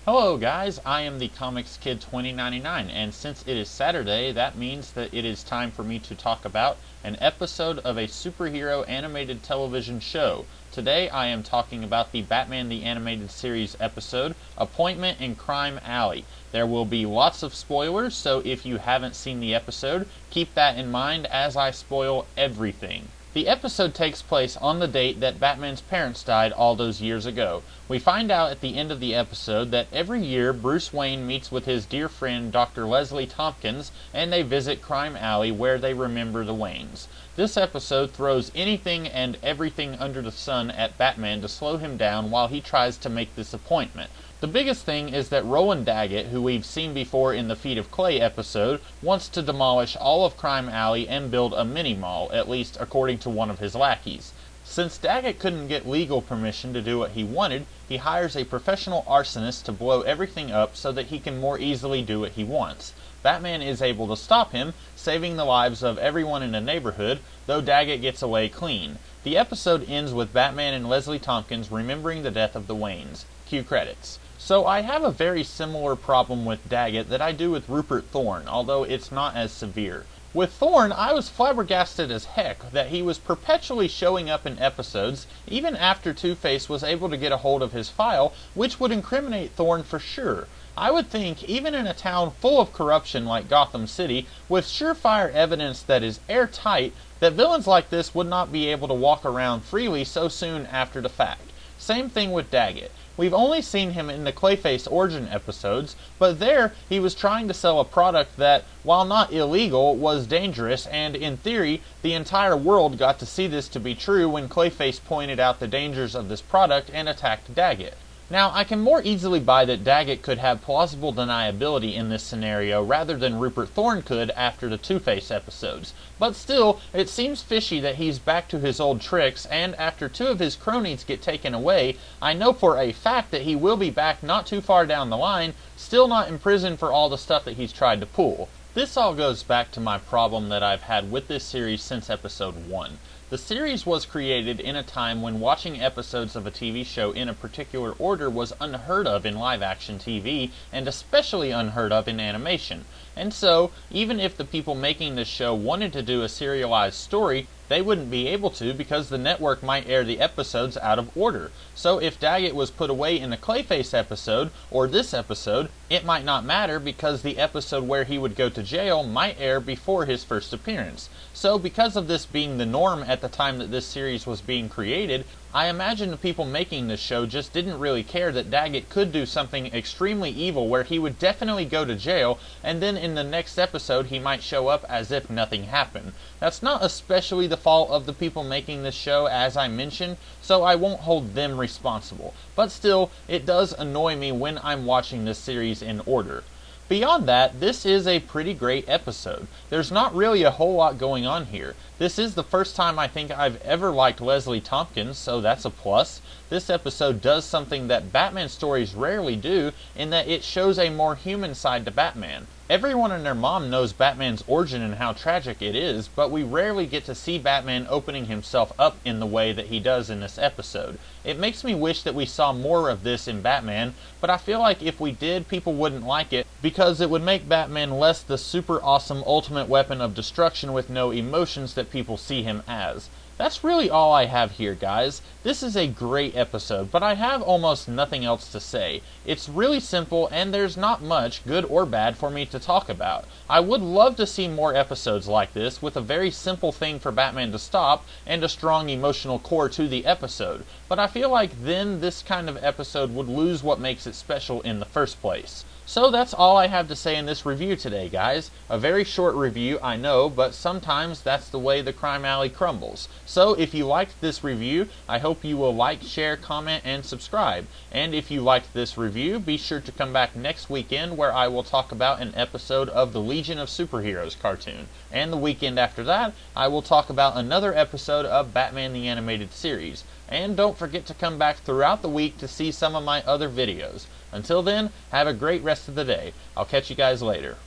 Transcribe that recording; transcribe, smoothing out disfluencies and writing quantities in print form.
Hello guys, I am the Comics Kid 2099, and since it is Saturday, that means that it is time for me to talk about an episode of a superhero animated television show. Today I am talking about the Batman the Animated Series episode, Appointment in Crime Alley. There will be lots of spoilers, so if you haven't seen the episode, keep that in mind as I spoil everything. The episode takes place on the date that Batman's parents died all those years ago. We find out at the end of the episode that every year Bruce Wayne meets with his dear friend Dr. Leslie Tompkins and they visit Crime Alley where they remember the Waynes. This episode throws anything and everything under the sun at Batman to slow him down while he tries to make this appointment. The biggest thing is that Roland Daggett, who we've seen before in the Feet of Clay episode, wants to demolish all of Crime Alley and build a mini-mall, at least according to one of his lackeys. Since Daggett couldn't get legal permission to do what he wanted, he hires a professional arsonist to blow everything up so that he can more easily do what he wants. Batman is able to stop him, saving the lives of everyone in the neighborhood, though Daggett gets away clean. The episode ends with Batman and Leslie Tompkins remembering the death of the Waynes. Cue credits. So I have a very similar problem with Daggett that I do with Rupert Thorne, although it's not as severe. With Thorne, I was flabbergasted as heck that he was perpetually showing up in episodes, even after Two-Face was able to get a hold of his file, which would incriminate Thorne for sure. I would think, even in a town full of corruption like Gotham City, with surefire evidence that is airtight, that villains like this would not be able to walk around freely so soon after the fact. Same thing with Daggett. We've only seen him in the Clayface origin episodes, but there he was trying to sell a product that, while not illegal, was dangerous, and in theory, the entire world got to see this to be true when Clayface pointed out the dangers of this product and attacked Daggett. Now, I can more easily buy that Daggett could have plausible deniability in this scenario rather than Rupert Thorne could after the Two-Face episodes. But still, it seems fishy that he's back to his old tricks, and after two of his cronies get taken away, I know for a fact that he will be back not too far down the line, still not in prison for all the stuff that he's tried to pull. This all goes back to my problem that I've had with this series since episode 1. The series was created in a time when watching episodes of a TV show in a particular order was unheard of in live-action TV, and especially unheard of in animation. And so, even if the people making this show wanted to do a serialized story, they wouldn't be able to because the network might air the episodes out of order. So if Daggett was put away in the Clayface episode, or this episode, it might not matter because the episode where he would go to jail might air before his first appearance. So because of this being the norm at the time that this series was being created, I imagine the people making this show just didn't really care that Daggett could do something extremely evil where he would definitely go to jail, and then in the next episode he might show up as if nothing happened. That's not especially the fault of the people making this show, as I mentioned, so I won't hold them responsible. But still, it does annoy me when I'm watching this series in order. Beyond that, this is a pretty great episode. There's not really a whole lot going on here. This is the first time I think I've ever liked Leslie Tompkins, so that's a plus. This episode does something that Batman stories rarely do, in that it shows a more human side to Batman. Everyone and their mom knows Batman's origin and how tragic it is, but we rarely get to see Batman opening himself up in the way that he does in this episode. It makes me wish that we saw more of this in Batman, but I feel like if we did, people wouldn't like it, because it would make Batman less the super awesome ultimate weapon of destruction with no emotions that people see him as. That's really all I have here, guys. This is a great episode, but I have almost nothing else to say. It's really simple, and there's not much, good or bad, for me to talk about. I would love to see more episodes like this, with a very simple thing for Batman to stop, and a strong emotional core to the episode. But I feel like then this kind of episode would lose what makes it special in the first place. So that's all I have to say in this review today, guys. A very short review, I know, but sometimes that's the way the Crime Alley crumbles. So if you liked this review, I hope you will like, share, comment, and subscribe. And if you liked this review, be sure to come back next weekend where I will talk about an episode of the Legion of Superheroes cartoon. And the weekend after that, I will talk about another episode of Batman the Animated Series. And don't forget to come back throughout the week to see some of my other videos. Until then, have a great rest of the day. I'll catch you guys later.